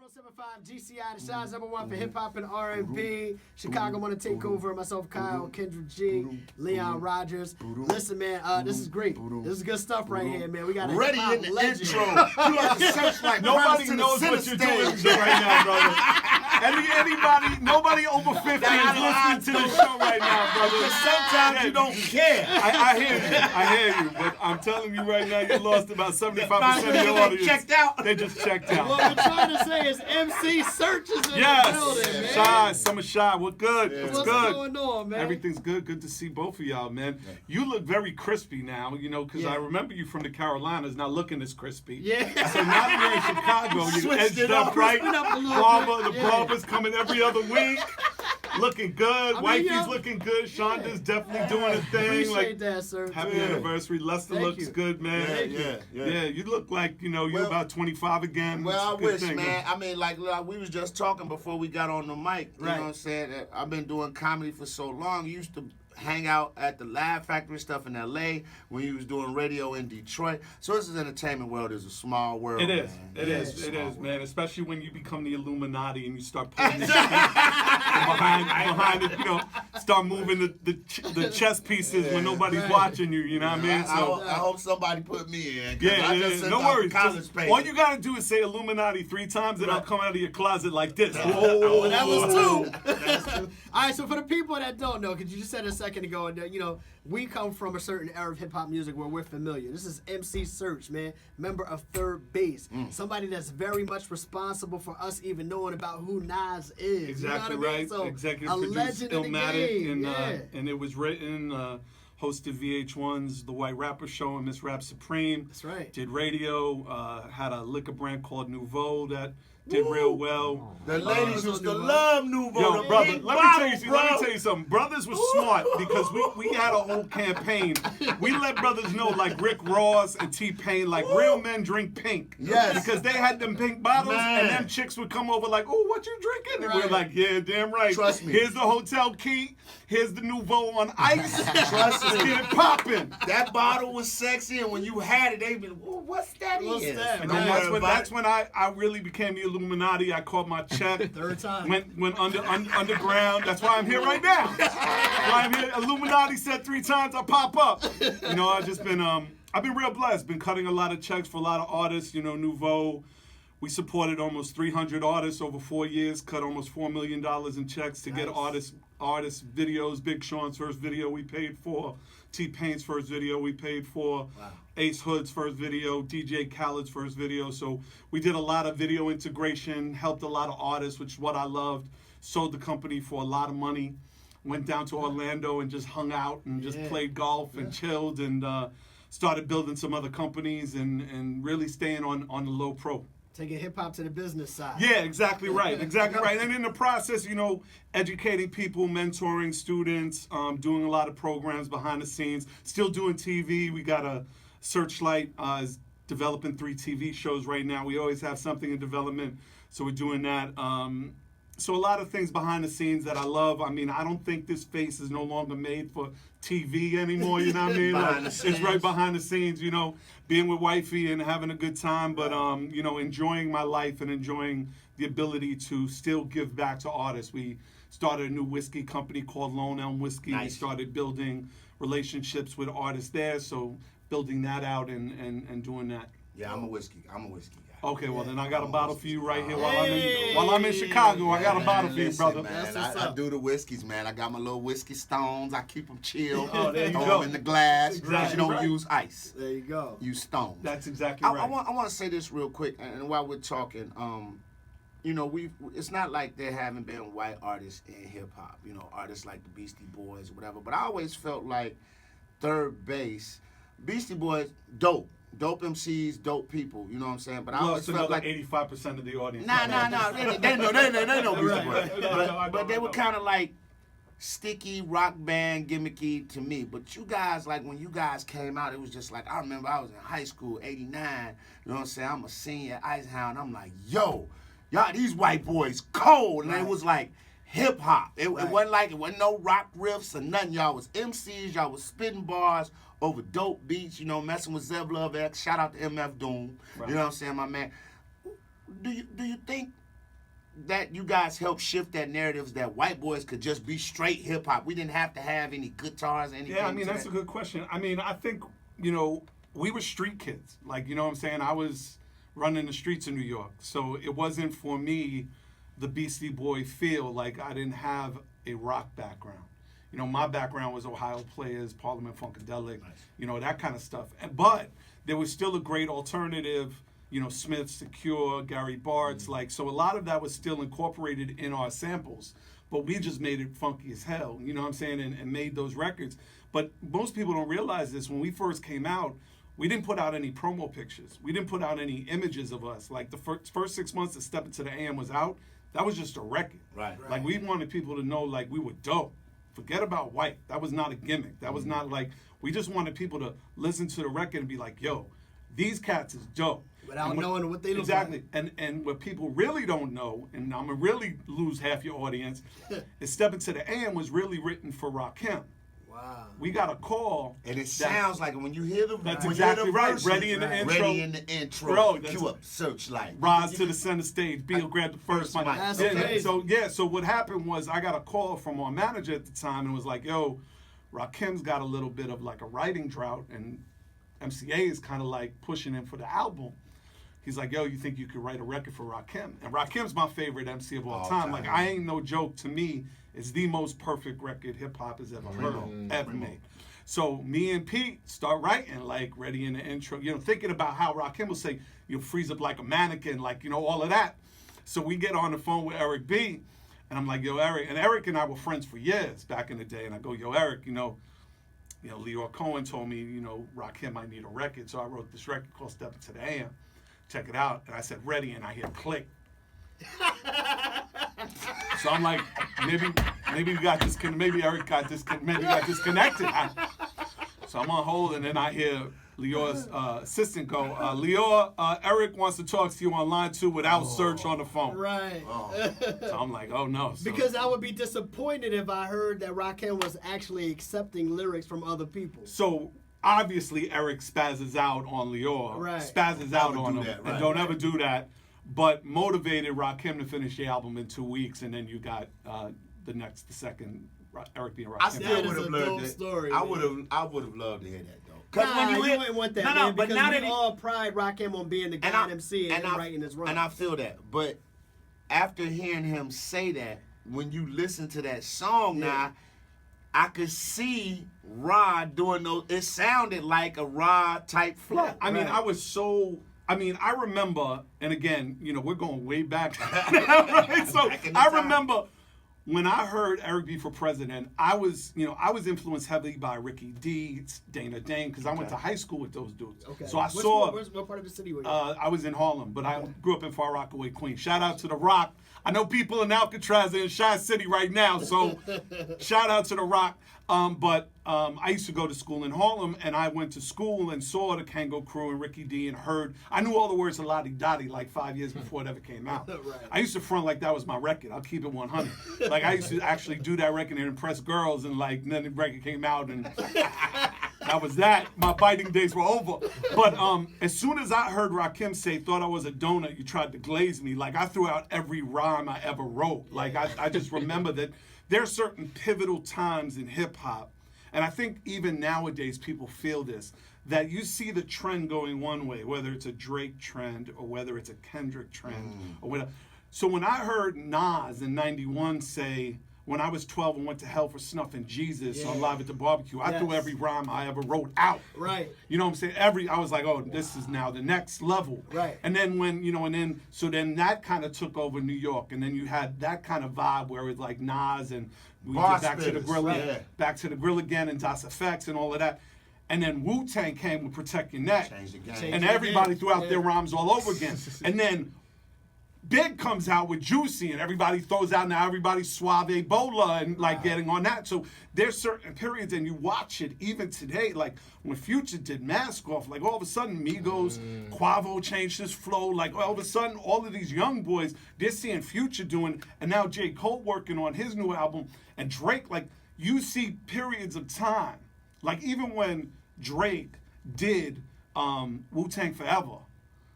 107.5 GCI, the shines #1 for hip hop and R&B. Chicago want to take over. Myself, Kyle, Kendrick G, Leon Rogers. Listen, man, this is great. This is good stuff right here, man. We got a ready in the legend. intro. You like to search like nobody knows what you're doing right now, brother. Nobody over 50 is listening to the show right now, brother. Because sometimes you don't care. I hear you, but I'm telling you right now, you lost about 75% of your audience. Checked out. They just checked out. What we're trying to say is MC Serch is in the building, man. Shy, Summer Shy, what good? Yeah. What's What's good? going on, man? Everything's good. Good to see both of y'all, man. Yeah. You look very crispy now, because I remember you from the Carolinas, not looking this crispy. Yeah. So now that you're in Chicago, you Switched edged it up, up. right? The Barber's coming every other week. Looking good. I mean, Wifey's looking good. Shonda's definitely doing a thing. Appreciate that, sir. Happy anniversary. Lester Thank looks you. good, man. Yeah. You look like, you're about 25 again. Well, I It's a good wish, thing. man. I mean, like we was just talking before we got on the mic. You know what I'm saying? I've been doing comedy for so long. Used to hang out at the Laugh Factory stuff in L.A. when you was doing radio in Detroit. So this is entertainment world is a small world. It is. Man. It is, world. man. Especially when you become the Illuminati and you start pulling the behind it, start moving the chess pieces when nobody's watching you. You know what I mean? I hope somebody put me in. No worries. All you gotta do is say Illuminati 3 times, and I'll come out of your closet like this. Oh, that was 2. That's 2. All right, so for the people that don't know, because you just said a second ago, we come from a certain era of hip hop music where we're familiar. This is MC Serch, man, member of Third Base, somebody that's very much responsible for us even knowing about who Nas is. Exactly you know what I mean? right. So, Executive a produced legend in the game. and it was written, hosted VH1's The White Rapper Show and Miss Rap Supreme. That's right. Did radio, had a liquor brand called Nouveau that did real well. The ladies used to love Nouveau. Yo, the brother, big let me bottle, tell you something. Brothers were smart because we had a whole campaign. We let brothers know, like Rick Ross and T-Pain, like real men drink pink. Yes. Because they had them pink bottles, Man. and them chicks would come over like, oh, what you drinking? And we're like, yeah, damn right. Trust me. Here's the hotel key. Here's the Nouveau on ice. Trust Let's me. get it popping. That bottle was sexy, and when you had it, they be like, "Well, what's that?" What's that, And man? then that's when I really became the Illuminati. I caught my check. Third time. Went underground. That's why I'm here right now. That's why I'm here. Illuminati said 3 times, I pop up. I've just been I've been real blessed. Been cutting a lot of checks for a lot of artists. Nouveau. We supported almost 300 artists over 4 years. Cut almost $4 million in checks to get artists videos. Big Sean's first video we paid for. T-Pain's first video we paid for. Wow. Ace Hood's first video. DJ Khaled's first video. So we did a lot of video integration. Helped a lot of artists, which is what I loved. Sold the company for a lot of money. Went down to Orlando and just hung out and just played golf and chilled and started building some other companies and really staying on the low pro. Taking hip-hop to the business side. Yeah, exactly right. Exactly right. And in the process, educating people, mentoring students, doing a lot of programs behind the scenes, still doing TV. We got a Searchlight is developing 3 TV shows right now. We always have something in development, so we're doing that. So a lot of things behind the scenes that I love. I mean, I don't think this face is no longer made for TV anymore, you know what I mean? It's right behind the scenes, being with wifey and having a good time, but, enjoying my life and enjoying the ability to still give back to artists. We started a new whiskey company called Lone Elm Whiskey. Nice. We started building relationships with artists there, so building that out and doing that. Yeah, I'm a whiskey guy. Okay, well then I got a bottle for you right here while I'm in Chicago. I got a bottle for you, brother. Man, I do the whiskeys, man. I got my little whiskey stones. I keep them chilled. Oh, there you Throw go. them in the glass. Exactly You don't right. use ice. There you go. Use stones. That's exactly right. I want to say this real quick, and while we're talking, it's not like there haven't been white artists in hip hop. Artists like the Beastie Boys or whatever. But I always felt like Third Base, Beastie Boys, dope MCs, dope people. You know what I'm saying? But I always felt like 85% of the audience. Nah. They know Beastie Boys. But they were kind of like sticky rock band gimmicky to me. But you guys, like when you guys came out, it was just like, I remember I was in high school, 89. You know what I'm saying? I'm a senior at Eisenhower. I'm like, yo, y'all, these white boys cold. And it was like hip hop. It wasn't no rock riffs or nothing. Y'all was MCs. Y'all was spitting bars over dope beats, messing with Zev Love X. Shout out to MF Doom. Right. You know what I'm saying, my man? Do you think that you guys helped shift that narrative that white boys could just be straight hip hop? We didn't have to have any guitars, anything. Yeah, I mean, that's a good question. I mean, I think, we were street kids. Like, you know what I'm saying? I was running the streets of New York. So it wasn't for me the Beastie Boy feel. Like, I didn't have a rock background. My background was Ohio Players, Parliament Funkadelic, that kind of stuff. But there was still a great alternative, Smith, Secure, Gary Bart's, so a lot of that was still incorporated in our samples, but we just made it funky as hell, you know what I'm saying, and made those records. But most people don't realize this. When we first came out, we didn't put out any promo pictures. We didn't put out any images of us. Like, the first 6 months that Step Into the AM was out, that was just a record. Right. Like, we wanted people to know, like, we were dope. Forget about white. That was not a gimmick. That was not like, we just wanted people to listen to the record and be like, yo, these cats is dope. Without knowing what they look exactly. like. And what people really don't know, and I'm going to really lose half your audience, is Step Into the AM was really written for Rakim. Wow. We got a call. And it sounds like when you hear the That's exactly right. Verses, Ready in the intro. Ready in the intro. Bro, Cue up Searchlight. Rise to the center stage. Beal grabbed the first mic. That's amazing. So what happened was I got a call from our manager at the time and was like, yo, Rakim's got a little bit of like a writing drought and MCA is kind of like pushing him for the album. He's like, yo, you think you could write a record for Rakim? And Rakim's my favorite MC of all time. Like, I ain't no joke. To me, it's the most perfect record hip-hop has ever heard of, ever made. So me and Pete start writing, like, ready in the intro, thinking about how Rakim will say, freeze up like a mannequin, like, all of that. So we get on the phone with Eric B, and I'm like, yo, Eric. And Eric and I were friends for years back in the day. And I go, yo, Eric, Leor Cohen told me, Rakim might need a record. So I wrote this record called Step Into the AM. Check it out. And I said, ready, and I hear click. So I'm like, maybe we got disconnected. Maybe Eric got disconnected. Maybe got disconnected. So I'm on hold, and then I hear Leor's assistant go, Leor, Eric wants to talk to you on line 2 without Serch on the phone. Right. So I'm like, oh no. So, because I would be disappointed if I heard that Rakim was actually accepting lyrics from other people. So obviously Eric spazzes out on Leor, spazzes out on him, and don't ever do that. But motivated Rakim to finish the album in 2 weeks, and then you got the second Eric being Rakim. I still would have loved it. Story, I would have loved to hear that though. Nah, when you wouldn't want that. No, but now that all pride Rakim on being the God MC and writing his rhymes. And I feel that, but after hearing him say that, when you listen to that song now, I could see Rod doing those. It sounded like a Rod type flow. Yeah, I mean, I remember, and again, we're going way back now, right? So I remember when I heard Eric B. for President, I was influenced heavily by Ricky D, Dana Dane, because I went to high school with those dudes. Okay. So I what part of the city were you? I was in Harlem, but I grew up in Far Rockaway, Queens. Shout out to The Rock. I know people in Alcatraz and in Chi City right now, so shout out to The Rock. But I used to go to school in Harlem, and I went to school and saw the Kango Crew and Ricky D and heard. I knew all the words to Lottie Dottie like 5 years before it ever came out. Right. I used to front like that was my record. I'll keep it 100. Like, I used to actually do that record and impress girls, and like then the record came out, and that was that. My biting days were over. But as soon as I heard Rakim say, "Thought I was a donut, you tried to glaze me," like I threw out every rhyme I ever wrote. Like I just remember that there are certain pivotal times in hip hop, and I think even nowadays people feel this, that you see the trend going one way, whether it's a Drake trend or whether it's a Kendrick trend or whatever. So when I heard Nas in '91 say, when I was 12 and went to hell for snuffing Jesus on Live at the Barbecue, I threw every rhyme I ever wrote out. Right. You know what I'm saying? I was like, oh, this is now the next level. Right. And then then that kind of took over New York, and then you had that kind of vibe where it's like Nas and we did Back to the Grill, Back to the Grill again, and Das Effects and all of that. And then Wu-Tang came with Protect Your Neck. Changed the game. And everybody threw out their rhymes all over again. And then Big comes out with Juicy, and everybody throws out, now everybody's Suave Ebola and like getting on that. So there's certain periods, and you watch it even today, like when Future did Mask Off, like all of a sudden Migos, Quavo changed his flow, like all of a sudden all of these young boys, they're seeing Future doing, and now J. Cole working on his new album, and Drake, like you see periods of time, like even when Drake did Wu-Tang Forever,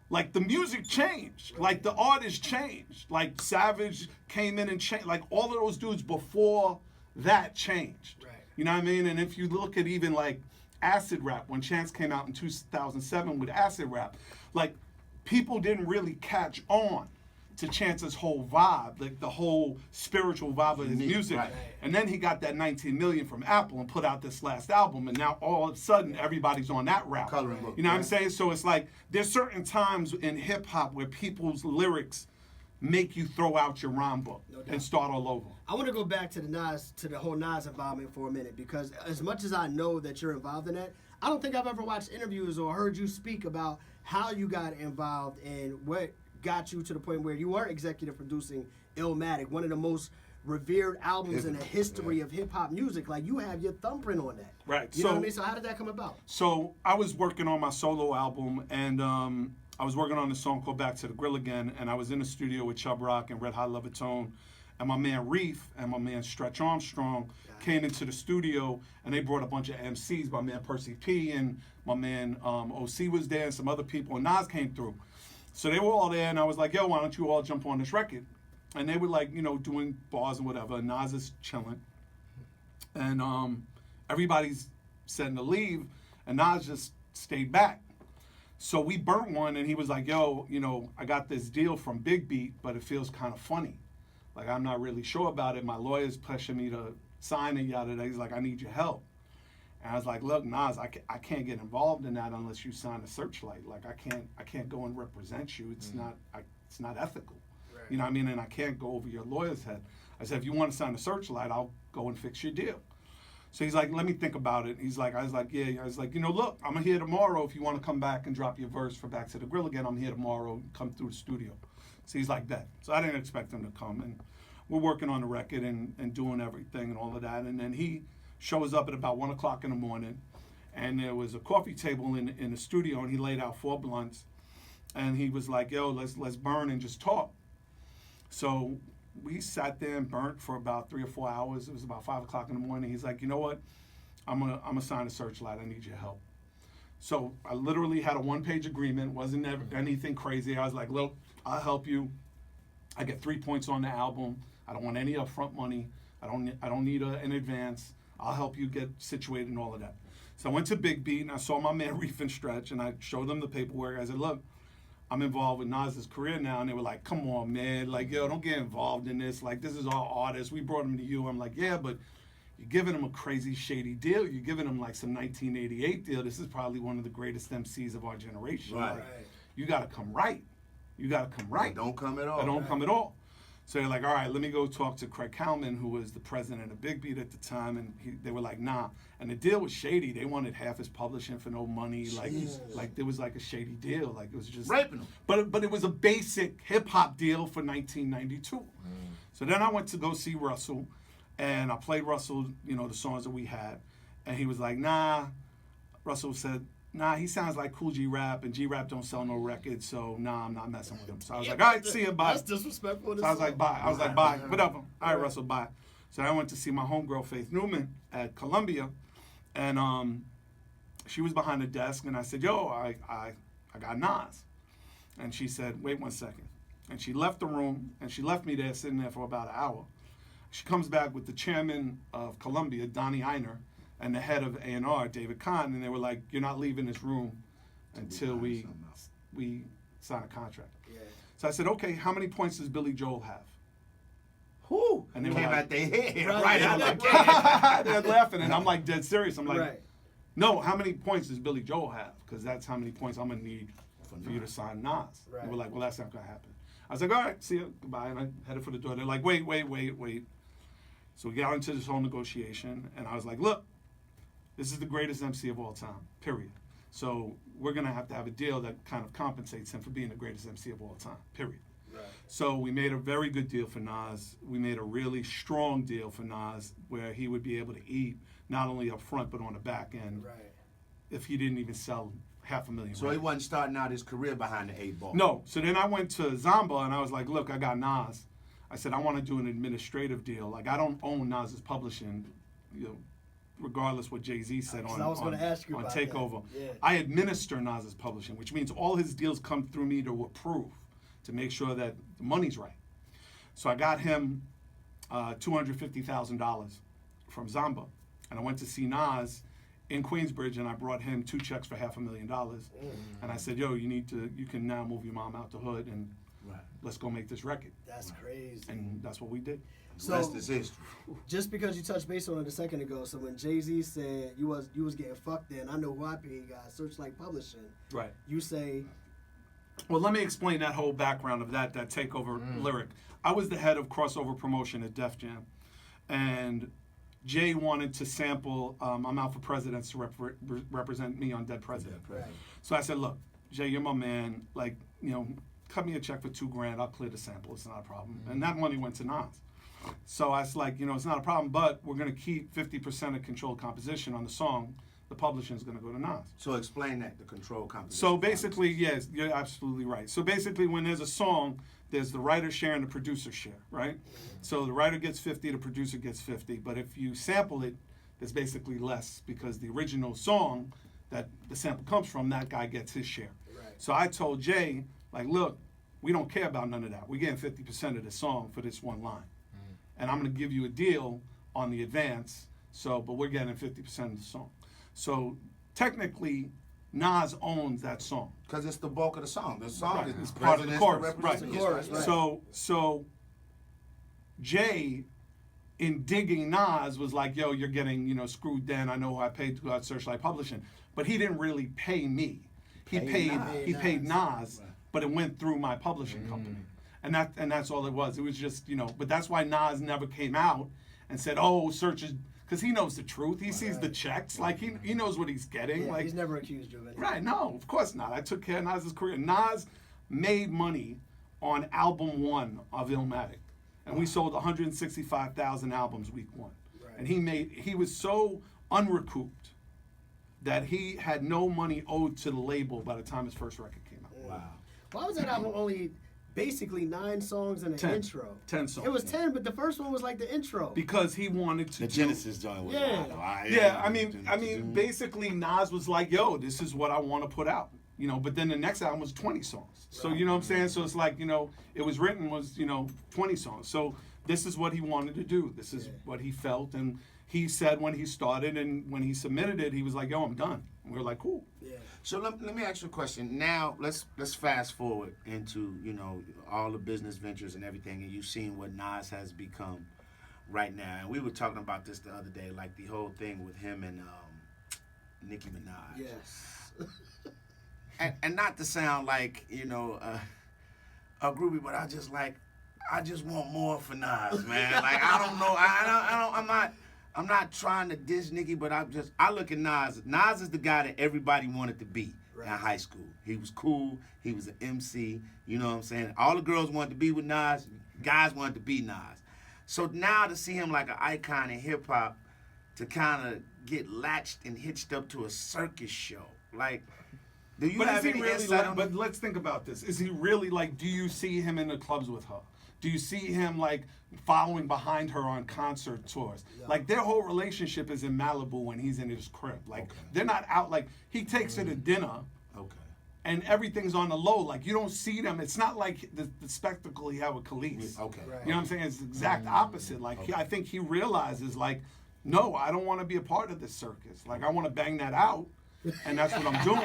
like the music changed, like the artist changed, like Savage came in and changed, like all of those dudes before that changed. Right. You know what I mean? And if you look at even like acid rap, when Chance came out in 2007 with acid rap, like people didn't really catch on to Chance's whole vibe, like the whole spiritual vibe of his music. Right. And then he got that 19 million from Apple and put out this last album, and now all of a sudden everybody's on that route. Coloring book, You know what I'm right. saying? So it's like there's certain times in hip hop where people's lyrics make you throw out your rhyme book and start all over. I want to go back to the whole Nas involvement for a minute, because as much as I know that you're involved in that, I don't think I've ever watched interviews or heard you speak about how you got involved and what got you to the point where you were executive producing Illmatic, one of the most revered albums in the history of hip hop music. Like, you have your thumbprint on that. Right. You know what I mean? So how did that come about? So I was working on my solo album, and I was working on a song called Back to the Grill Again, and I was in the studio with Chubb Rock and Red Hot Levittone, and my man Reef and my man Stretch Armstrong came into the studio, and they brought a bunch of MCs. My man Percy P and my man OC was there, and some other people, and Nas came through. So they were all there, and I was like, yo, why don't you all jump on this record? And they were like, you know, doing bars and whatever, and Nas is chilling. And everybody's setting to leave, and Nas just stayed back. So we burnt one, and he was like, yo, you know, I got this deal from Big Beat, but it feels kind of funny. Like, I'm not really sure about it. My lawyer's pressuring me to sign it, yada, yada. He's like, I need your help. And I was like, look, Nas, I can't get involved in that unless you sign a Searchlight. Like, I can't go and represent you. It's not ethical. Right. You know what I mean? And I can't go over your lawyer's head. I said, if you want to sign a Searchlight, I'll go and fix your deal. So he's like, let me think about it. I was like, yeah. I was like, you know, look, I'm here tomorrow. If you want to come back and drop your verse for Back to the Grill Again, I'm here tomorrow. Come through the studio. So he's like that. So I didn't expect him to come. And we're working on the record and doing everything and all of that. And then he shows up at about 1 o'clock in the morning. And there was a coffee table in the studio, and he laid out 4 blunts. And he was like, yo, let's burn and just talk. So we sat there and burnt for about 3 or 4 hours. It was about 5 o'clock in the morning. He's like, you know what? I'm gonna sign a Searchlight. I need your help. So I literally had a 1-page agreement. Wasn't anything crazy. I was like, look, I'll help you. I get 3 points on the album. I don't want any upfront money. I don't need an advance. I'll help you get situated and all of that. So I went to Big Beat, and I saw my man Reef and Stretch, and I showed them the paperwork. I said, look, I'm involved with Nas's career now. And they were like, come on, man. Like, yo, don't get involved in this. Like, this is our artist. We brought him to you. I'm like, yeah, but you're giving him a crazy, shady deal. You're giving him like some 1988 deal. This is probably one of the greatest MCs of our generation. Right. Like, you got to come right. You got to come right. Don't come at all. Don't come at all. So they're like, all right, let me go talk to Craig Kalman, who was the president of Big Beat at the time, and they were like, nah. And the deal was shady. They wanted half his publishing for no money. Like there was like a shady deal. Like it was just raping them. But it was a basic hip hop deal for 1992. So then I went to go see Russell, and I played Russell, you know, the songs that we had, and he was like, nah. Russell said, nah, he sounds like Cool G Rap, and G Rap don't sell no records, so nah, I'm not messing with him. So I was like, all right, see you, bye. That's disrespectful. So I was like, bye. I was like, bye. Whatever. All right, Russell, bye. So I went to see my homegirl, Faith Newman, at Columbia, and she was behind the desk, and I said, yo, I got Nas. And she said, wait 1 second. And she left the room, and she left me there sitting there for about an hour. She comes back with the chairman of Columbia, Donnie Einer, and the head of A&R, David Kahn, and they were like, you're not leaving this room until we sign a contract. Yeah. So I said, okay, how many points does Billy Joel have? Who? And they Came were like, out their head. Right. I'm like, they're laughing, and I'm like dead serious. I'm like, Right. no, how many points does Billy Joel have? Because that's how many points I'm going to need for you to sign Nas. Right. They were like, well, that's not going to happen. I was like, all right, see you, goodbye. And I headed for the door. They're like, wait. So we got into this whole negotiation, and I was like, look, this is the greatest MC of all time, period. So we're going to have a deal that kind of compensates him for being the greatest MC of all time, period. Right. So we made a very good deal for Nas. We made a really strong deal for Nas where he would be able to eat not only up front but on the back end Right. if he didn't even sell 500,000. so he wasn't starting out his career behind the 8 ball. No. So then I went to Zamba and I was like, look, I got Nas. I said, I want to do an administrative deal. Like, I don't own Nas's publishing, you know, regardless what Jay-Z said on I was gonna ask you on about Takeover. that. Yeah. I administer Nas's publishing, which means all his deals come through me to approve, to make sure that the money's right. So I got him $250,000 from Zamba, and I went to see Nas in Queensbridge, and I brought him 2 checks for $500,000. And I said, yo, you can now move your mom out the hood, and let's go make this record. That's crazy. And that's what we did. So, the rest is history. Just because you touched base on it a second ago, so when Jay-Z said you was getting fucked in, I know who I paid guys, Searchlight Publishing. Right. You say, Well, let me explain that whole background of that Takeover lyric. I was the head of crossover promotion at Def Jam, and Jay wanted to sample I'm Out for Presidents to represent me on Dead President. right. So I said, look, Jay, you're my man. Like, cut me a check for $2,000. I'll clear the sample. It's not a problem. And that money went to Nas. So I was like, it's not a problem, but we're going to keep 50% of controlled composition on the song. The publishing is going to go to Nas. So explain that, the control composition. So basically, yes, you're absolutely right. So basically, when there's a song, there's the writer's share and the producer's share, right? So the writer gets 50, the producer gets 50. But if you sample it, there's basically less because the original song that the sample comes from, that guy gets his share. Right. So I told Jay, like, look, we don't care about none of that. We're getting 50% of the song for this one line. And I'm going to give you a deal on the advance, but we're getting 50% of the song. So technically, Nas owns that song. Because it's the bulk of the song. The song Right. is It's part of the chorus, right. Yes, Chorus, right. So Jay, in digging Nas, was like, yo, you're getting, screwed then. I know who I paid to go out Searchlight Publishing. But he didn't really pay me. He paid Nas, but it went through my publishing company. And that's all it was. It was just, but that's why Nas never came out and said, oh, Serch is, because he knows the truth. He sees the checks. Like, he knows what he's getting. Yeah, like, he's never accused you of anything. Right, no, of course not. I took care of Nas's career. Nas made money on album 1 of Illmatic. And we sold 165,000 albums week 1. Right. And he was so unrecouped that he had no money owed to the label by the time his first record came out. Wow. Why was that album only basically 9 songs and an 10. intro? 10 songs. It was 10, but the first one was like the intro. Because he wanted to The Genesis joint was Yeah. wild. Yeah, I mean, basically Nas was like, yo, this is what I want to put out. But then the next album was 20 songs. So, you know what I'm saying? So it's like, it was written was, 20 songs. So this is what he wanted to do. This is what he felt. And he said when he started and when he submitted it, he was like, yo, I'm done. And we were like, cool. Yeah. So let me ask you a question. Now let's fast forward into all the business ventures and everything, and you've seen what Nas has become right now. And we were talking about this the other day, like the whole thing with him and Nicki Minaj. Yes. And not to sound like a groupie, but I just want more for Nas, man. Like I don't know, I'm not trying to diss Nicki, but I look at Nas. Nas is the guy that everybody wanted to be in high school. He was cool. He was an MC. You know what I'm saying? All the girls wanted to be with Nas. Guys wanted to be Nas. So now to see him like an icon in hip hop, to kind of get latched and hitched up to a circus show, like. Do you have any insight on But let's think about this. Is he really do you see him in the clubs with her? Do you see him following behind her on concert tours? Yeah. Like their whole relationship is in Malibu when he's in his crib. They're not out. He takes her to dinner. Okay. And everything's on the low. You don't see them. It's not like the spectacle he had with Khalees. Okay. Right. You know what I'm saying? It's the exact opposite. I think he realizes no, I don't want to be a part of this circus. I want to bang that out. And that's what I'm doing.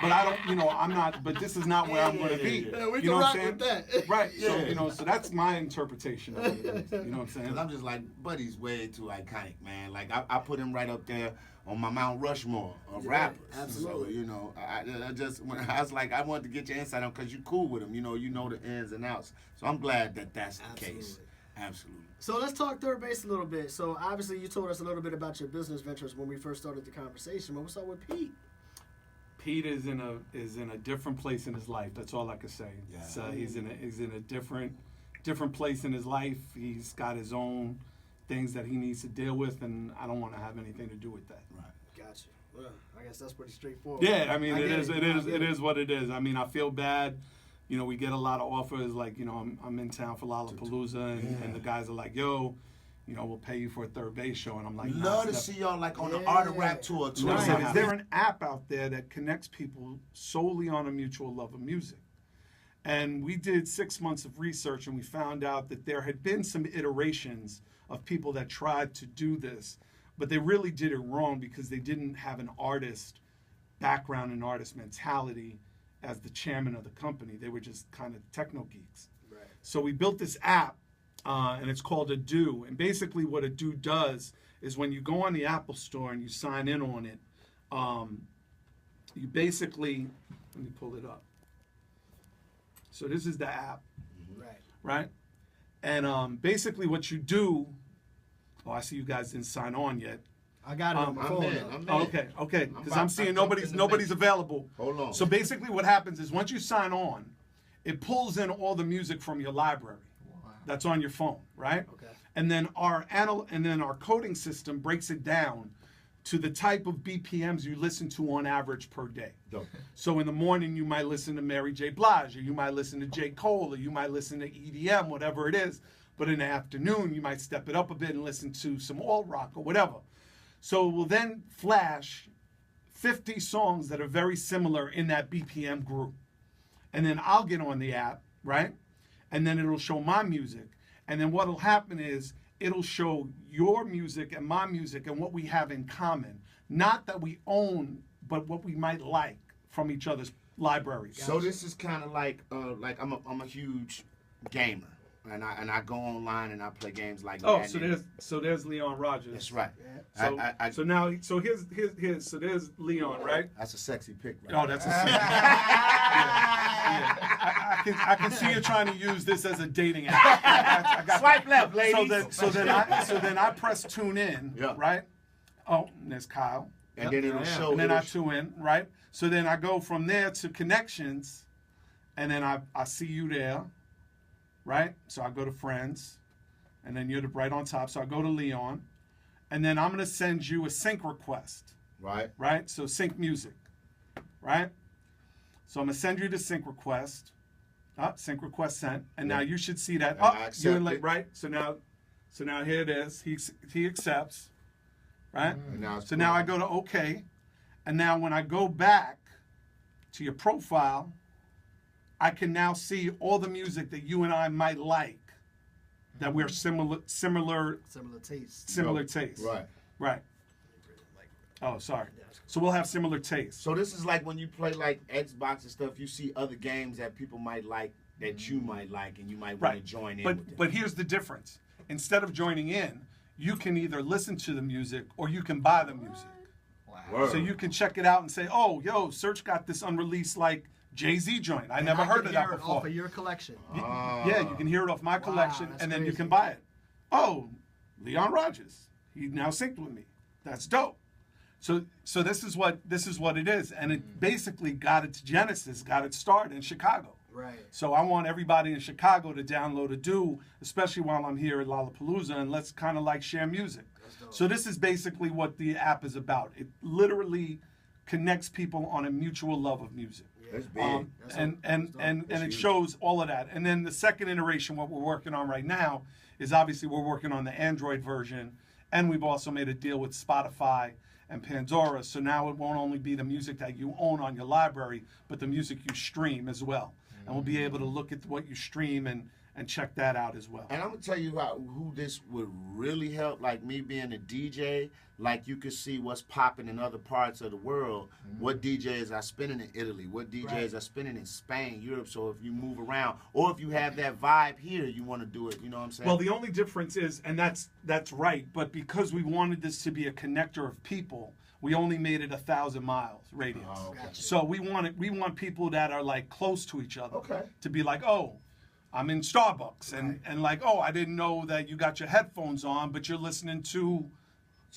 But I don't, I'm not, but this is not where I'm going to be. Yeah, we you know can what rock I'm saying? with that. Right. So, so that's my interpretation of it. You know what I'm saying? Because I'm just like, Buddy's way too iconic, man. I put him right up there on my Mount Rushmore of rappers. Absolutely. So, I was like, I wanted to get your insight on because you're cool with him. You know the ins and outs. So I'm glad that that's the case. Absolutely. So let's talk third base a little bit. So obviously you told us a little bit about your business ventures when we first started the conversation. But what's up with Pete? Pete is in a different place in his life. That's all I can say. Yeah. So he's in a different place in his life. He's got his own things that he needs to deal with, and I don't want to have anything to do with that. Right. Gotcha. Well, I guess that's pretty straightforward. Yeah, I mean, it is what it is. I mean, I feel bad. We get a lot of offers I'm in town for Lollapalooza, and the guys are like, yo, you know, we'll pay you for a third base show. And I'm like, Love to see y'all like on the Art of Rap tour. Is there an app out there that connects people solely on a mutual love of music? And we did 6 months of research, and we found out that there had been some iterations of people that tried to do this, but they really did it wrong because they didn't have an artist background and artist mentality as the chairman of the company. They were just kind of techno geeks. Right. So we built this app, and it's called Ado. And basically what Ado does is when you go on the Apple Store and you sign in on it, you basically, let me pull it up. So this is the app, right? And basically what you do, oh, I see you guys didn't sign on yet. I got it on my phone. Okay, because I'm seeing nobody's available. Hold on. So basically what happens is once you sign on, it pulls in all the music from your library that's on your phone, right? Okay. And then our coding system breaks it down to the type of BPMs you listen to on average per day. Dope. So in the morning, you might listen to Mary J. Blige, or you might listen to J. Cole, or you might listen to EDM, whatever it is. But in the afternoon, you might step it up a bit and listen to some alt rock or whatever. So it will then flash 50 songs that are very similar in that BPM group. And then I'll get on the app, right? And then it'll show my music. And then what'll happen is it'll show your music and my music and what we have in common. Not that we own, but what we might like from each other's libraries. So this is kind of like I'm a huge gamer, and I go online and I play games like. Oh, Madden. so there's Leon Rogers. That's right. So so here's so there's Leon, right? That's a sexy pic, right? Oh, that's a sexy I can see you trying to use this as a dating app. Swipe left, ladies. So then I press tune in, right? Oh, and there's Kyle. And then it'll show. And then I tune in, right? So then I go from there to connections, and then I see you there, right? So I go to friends, and then you're right on top. So I go to Leon, and then I'm gonna send you a sync request. Right. Right? So sync music. Right? So I'm gonna send you the sync request. Sync request sent. And now you should see that. You're late, right? So now here it is. He accepts. Right? So now I go to OK. And now when I go back to your profile, I can now see all the music that you and I might like. That we're similar tastes. Right. Oh, sorry. So we'll have similar tastes. So this is like when you play like Xbox and stuff, you see other games that people might like that you might like and you might want to join in with them. But here's the difference. Instead of joining in, you can either listen to the music or you can buy the music. Wow. So you can check it out and say, oh, yo, Serch got this unreleased like Jay-Z joint. I never heard of that before. Off of your collection. Yeah, you can hear it off my collection, and then you can buy it. Oh, Leon Rogers, he now synced with me. That's dope. So this is what it is, and it basically got its genesis, got its start in Chicago. Right. So I want everybody in Chicago to download Ado, especially while I'm here at Lollapalooza, and let's kind of like share music. So this is basically what the app is about. It literally connects people on a mutual love of music. That's big. And it shows all of that. And then the second iteration, what we're working on right now, is obviously we're working on the Android version, and we've also made a deal with Spotify and Pandora. So now it won't only be the music that you own on your library, but the music you stream as well. And we'll be able to look at what you stream and check that out as well. And I'm gonna tell you who this would really help. Like me being a DJ, like you could see what's popping in other parts of the world. What DJs are spinning in Italy? What DJs are spinning in Spain, Europe? So if you move around, or if you have that vibe here, you want to do it. You know what I'm saying? Well, the only difference is, and that's right. But because we wanted this to be a connector of people, we only made it 1,000 miles radius. Oh, okay. So we want people that are like close to each other. Okay. To be like, oh, I'm in Starbucks, and like, oh, I didn't know that you got your headphones on, but you're listening to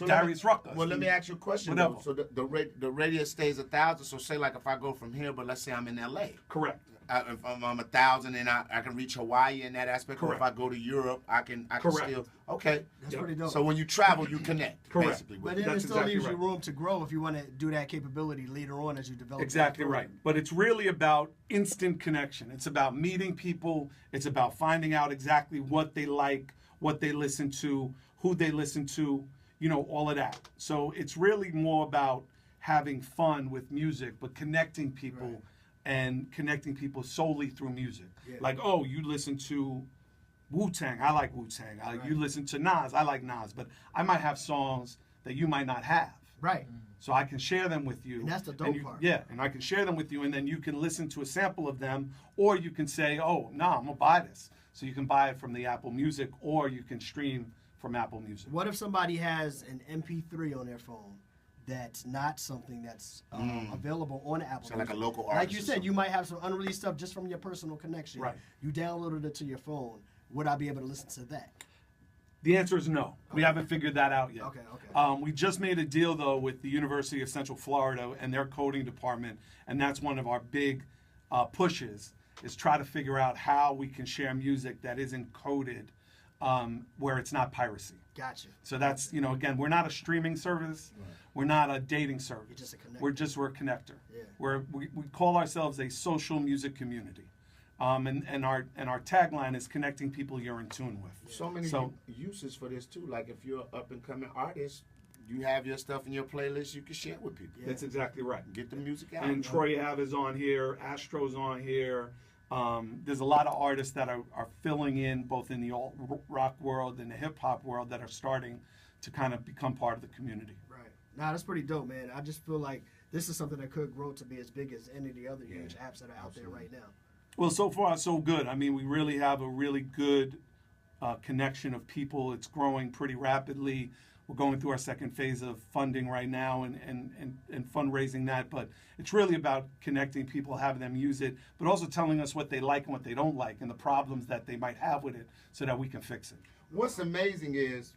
Darius Rucker. Well, let me ask you a question. Whatever. So the radius stays 1,000. So say like if I go from here, but let's say I'm in LA. Correct. If I'm 1,000 and I can reach Hawaii in that aspect. Correct. Or if I go to Europe, I can still. Okay. That's pretty dope. So when you travel, you connect. Correct. Basically, But with then it. it still exactly leaves right. you room to grow if you want to do that capability later on as you develop. Exactly right. But it's really about instant connection. It's about meeting people. It's about finding out exactly what they like, what they listen to, who they listen to, you know, all of that. So it's really more about having fun with music, but connecting people and connecting people solely through music. Yeah. Like, oh, you listen to Wu-Tang, I like Wu-Tang. You listen to Nas, I like Nas. But I might have songs that you might not have. Right. So I can share them with you. And that's the dope part. Yeah, and I can share them with you, and then you can listen to a sample of them, or you can say, oh, no, I'm going to buy this. So you can buy it from the Apple Music, or you can stream from Apple Music. What if somebody has an MP3 on their phone that's not something that's available on Apple So Music? like a local artist. Like you said, you might have some unreleased stuff just from your personal connection. Right. You downloaded it to your phone. Would I be able to listen to that? The answer is no. We haven't figured that out yet. Okay. We just made a deal, though, with the University of Central Florida and their coding department, and that's one of our big pushes, is try to figure out how we can share music that isn't coded where it's not piracy. Gotcha. So that's, you know, again, we're not a streaming service. Right. We're not a dating service. You're just a connector. We're a connector. Yeah. We call ourselves a social music community. And our tagline is connecting people you're in tune with. So many uses for this too. Like if you're an up and coming artist, you have your stuff in your playlist you can share with people. That's exactly right. Get the music out. And Troy Ave is on here, Astro's on here. There's a lot of artists that are filling in both in the alt rock world and the hip hop world that are starting to kind of become part of the community. Right. Nah, that's pretty dope, man. I just feel like this is something that could grow to be as big as any of the other huge apps that are out there right now. Well, so far so good. I mean, we really have a really good connection of people. It's growing pretty rapidly. We're going through our second phase of funding right now and fundraising that. But it's really about connecting people, having them use it, but also telling us what they like and what they don't like and the problems that they might have with it so that we can fix it. What's amazing is,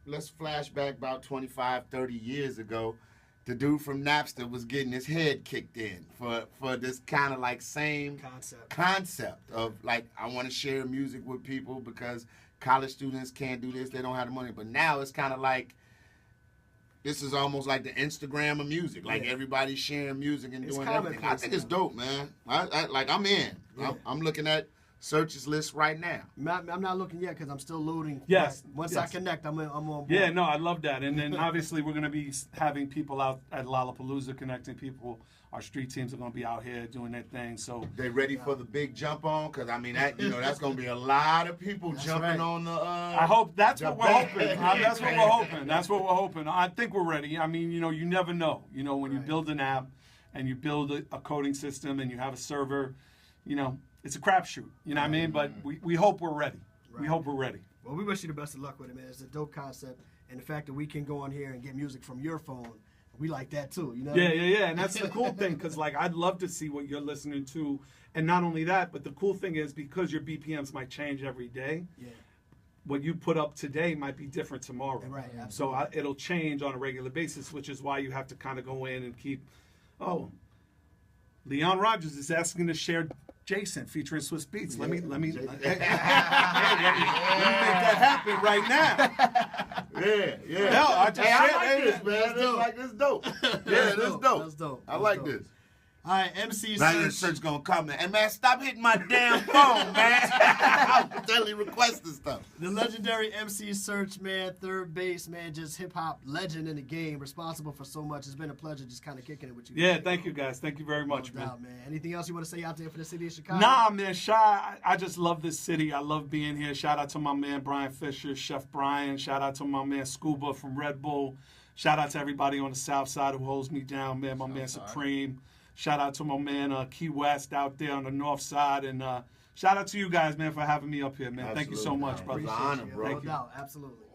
let's flash back about 25, 30 years ago. The dude from Napster was getting his head kicked in for this kind of like same concept of like, I want to share music with people because college students can't do this, they don't have the money. But now it's kind of like, this is almost like the Instagram of music. Like everybody's sharing music and doing everything. I think it's dope, man. I'm in. Yeah. I'm looking at Serch's list right now. I'm not looking yet because I'm still loading. Yes. Once I connect, I'm on board. Yeah, no, I love that. And then obviously we're going to be having people out at Lollapalooza connecting people. Our street teams are going to be out here doing their thing. So they ready for the big jump on? Because I mean, that that's going to be a lot of people jumping on the. I hope that's what we're hoping. That's what we're hoping. That's what we're hoping. I think we're ready. I mean, you never know. When you build an app and you build a coding system and you have a server, it's a crapshoot. You know what I mean? But we hope we're ready. Right. We hope we're ready. Well, we wish you the best of luck with it, man. It's a dope concept, and the fact that we can go on here and get music from your phone. We like that too, Yeah, and that's the cool thing, because like I'd love to see what you're listening to, and not only that, but the cool thing is because your BPMs might change every day. Yeah. What you put up today might be different tomorrow. Right. Absolutely. So it'll change on a regular basis, which is why you have to kind of go in and keep. Oh, Leon Rogers is asking to share Jason featuring Swiss Beats. Yeah. Let me make that happen right now. Yeah. No, I just I shared like this, man. This dope. Yeah, that's dope. That's dope. I like this. All right, MC Now Serch. your Serch gonna come in. Hey man, stop hitting my damn phone, man. I'm telling you, requesting stuff. The legendary MC Serch, man, third base, man, just hip hop legend in the game, responsible for so much. It's been a pleasure just kind of kicking it with you. Yeah, thank you guys. Thank you very much, no man. doubt, man. Anything else you want to say out there for the city of Chicago? Nah, man, Shy, I just love this city. I love being here. Shout out to my man Brian Fisher, Chef Brian. Shout out to my man Scuba from Red Bull. Shout out to everybody on the South Side who holds me down, man. My man Supreme. Shout out to my man Key West out there on the North Side. And shout out to you guys, man, for having me up here, man. Absolutely. Thank you so much, brother. It's an honor, bro. No doubt, absolutely.